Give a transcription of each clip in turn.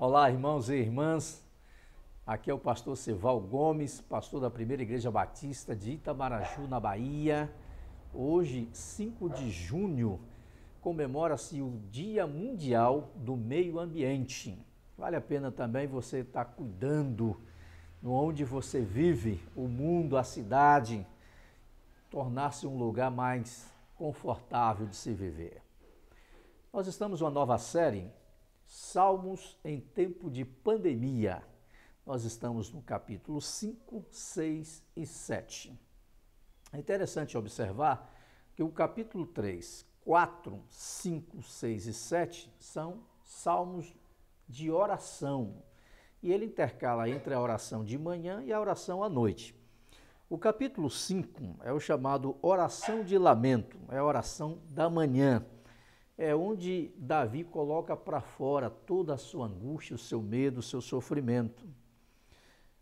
Olá, irmãos e irmãs. Aqui é o pastor Ceval Gomes, pastor da Primeira Igreja Batista de Itamaraju, na Bahia. Hoje, 5 de junho, comemora-se o Dia Mundial do Meio Ambiente. Vale a pena também você estar cuidando onde você vive, o mundo, a cidade, tornar-se um lugar mais confortável de se viver. Nós estamos numa nova série, Salmos em Tempo de Pandemia. Nós estamos no capítulo 5, 6 e 7. É interessante observar que o capítulo 3, 4, 5, 6 e 7 são salmos de oração. E ele intercala entre a oração de manhã e a oração à noite. O capítulo 5 é o chamado oração de lamento, é a oração da manhã. É onde Davi coloca para fora toda a sua angústia, o seu medo, o seu sofrimento.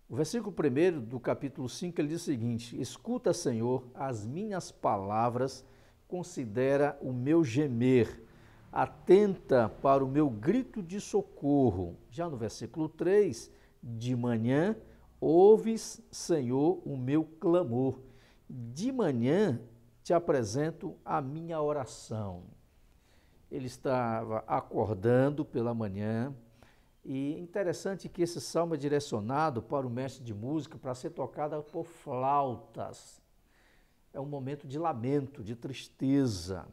O versículo 1 do capítulo 5, ele diz o seguinte: escuta, Senhor, as minhas palavras, considera o meu gemer, atenta para o meu grito de socorro. Já no versículo 3, de manhã, ouves, Senhor, o meu clamor. De manhã te apresento a minha oração. Ele estava acordando pela manhã e interessante que esse salmo é direcionado para o mestre de música para ser tocado por flautas. É um momento de lamento, de tristeza.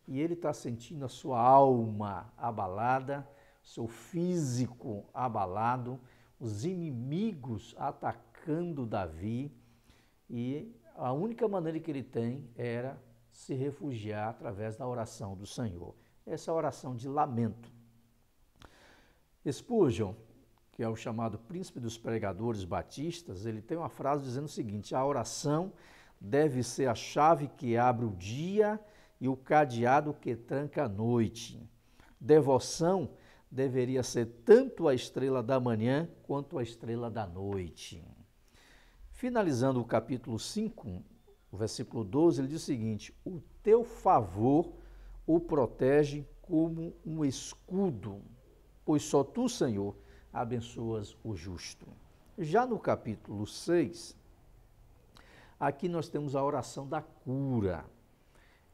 E ele está sentindo a sua alma abalada, seu físico abalado, os inimigos atacando Davi. E a única maneira que ele tem era se refugiar através da oração do Senhor. Essa é a oração de lamento. Spurgeon, que é o chamado príncipe dos pregadores batistas, ele tem uma frase dizendo o seguinte: a oração deve ser a chave que abre o dia e o cadeado que tranca a noite. Devoção deveria ser tanto a estrela da manhã quanto a estrela da noite. Finalizando o capítulo 5, o versículo 12, ele diz o seguinte: o teu favor o protege como um escudo, pois só tu, Senhor, abençoas o justo. Já no capítulo 6, aqui nós temos a oração da cura.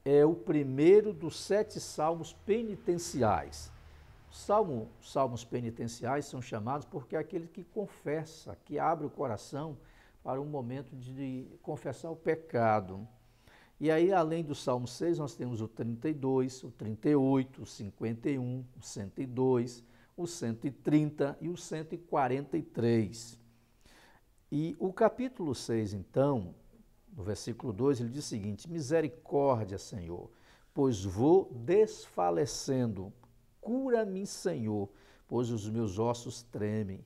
É o primeiro dos 7 salmos penitenciais. Salmos penitenciais são chamados porque é aquele que confessa, que abre o coração para um momento de confessar o pecado. E aí, além do Salmo 6, nós temos o 32, o 38, o 51, o 102, o 130 e o 143. E o capítulo 6, então, no versículo 2, ele diz o seguinte: misericórdia, Senhor, pois vou desfalecendo. Cura-me, Senhor, pois os meus ossos tremem.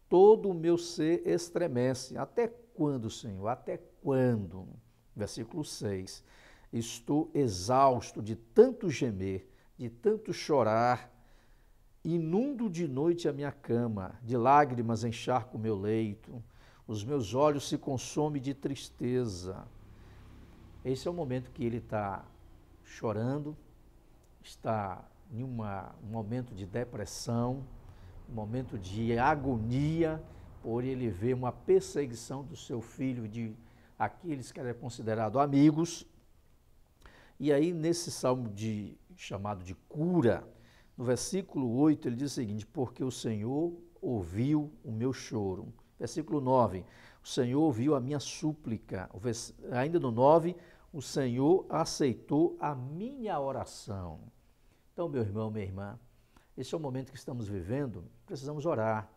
Todo o meu ser estremece. Até quando, Senhor? Até quando? Versículo 6. Estou exausto de tanto gemer, de tanto chorar. Inundo de noite a minha cama, de lágrimas encharco o meu leito. Os meus olhos se consomem de tristeza. Esse é o momento que ele está chorando, está em um momento de depressão, um momento de agonia, por ele ver uma perseguição do seu filho, de aqueles que eram considerados amigos. E aí, nesse salmo chamado de cura, no versículo 8, ele diz o seguinte: porque o Senhor ouviu o meu choro. Versículo 9, o Senhor ouviu a minha súplica. Ainda no 9, o Senhor aceitou a minha oração. Então, meu irmão, minha irmã, esse é o momento que estamos vivendo, precisamos orar.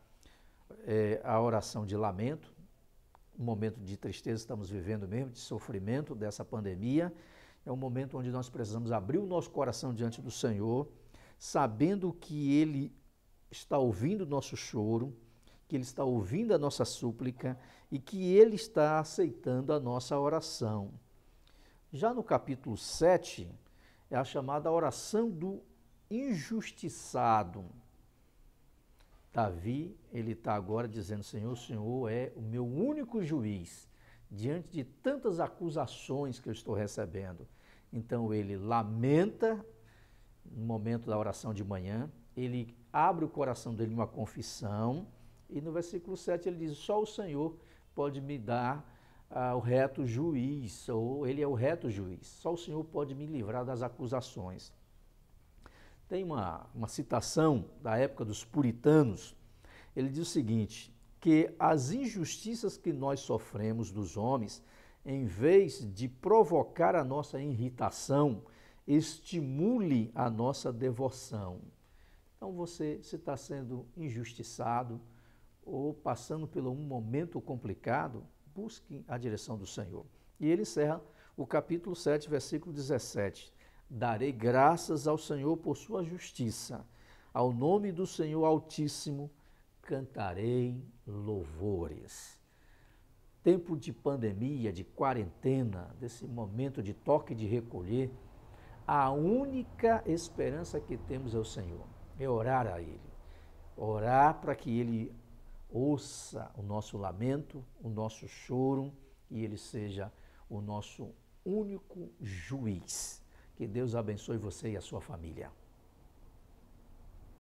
A oração de lamento, um momento de tristeza estamos vivendo mesmo, de sofrimento dessa pandemia. É um momento onde nós precisamos abrir o nosso coração diante do Senhor, sabendo que Ele está ouvindo o nosso choro, que Ele está ouvindo a nossa súplica e que Ele está aceitando a nossa oração. Já no capítulo 7, é a chamada oração do injustiçado. Davi, ele está agora dizendo: Senhor, o Senhor é o meu único juiz, diante de tantas acusações que eu estou recebendo. Então ele lamenta no momento da oração de manhã, ele abre o coração dele em uma confissão, e no versículo 7 ele diz: só o Senhor pode me dar o reto juiz, ou ele é o reto juiz, só o Senhor pode me livrar das acusações. Tem uma citação da época dos puritanos, ele diz o seguinte, que as injustiças que nós sofremos dos homens, em vez de provocar a nossa irritação, estimule a nossa devoção. Então você, se está sendo injustiçado ou passando por um momento complicado, busque a direção do Senhor. E ele encerra o capítulo 7, versículo 17. Darei graças ao Senhor por sua justiça. Ao nome do Senhor Altíssimo cantarei louvores. Tempo de pandemia, de quarentena, desse momento de toque de recolher, a única esperança que temos é o Senhor, é orar a Ele. Orar para que Ele ouça o nosso lamento, o nosso choro, e Ele seja o nosso único juiz. Que Deus abençoe você e a sua família.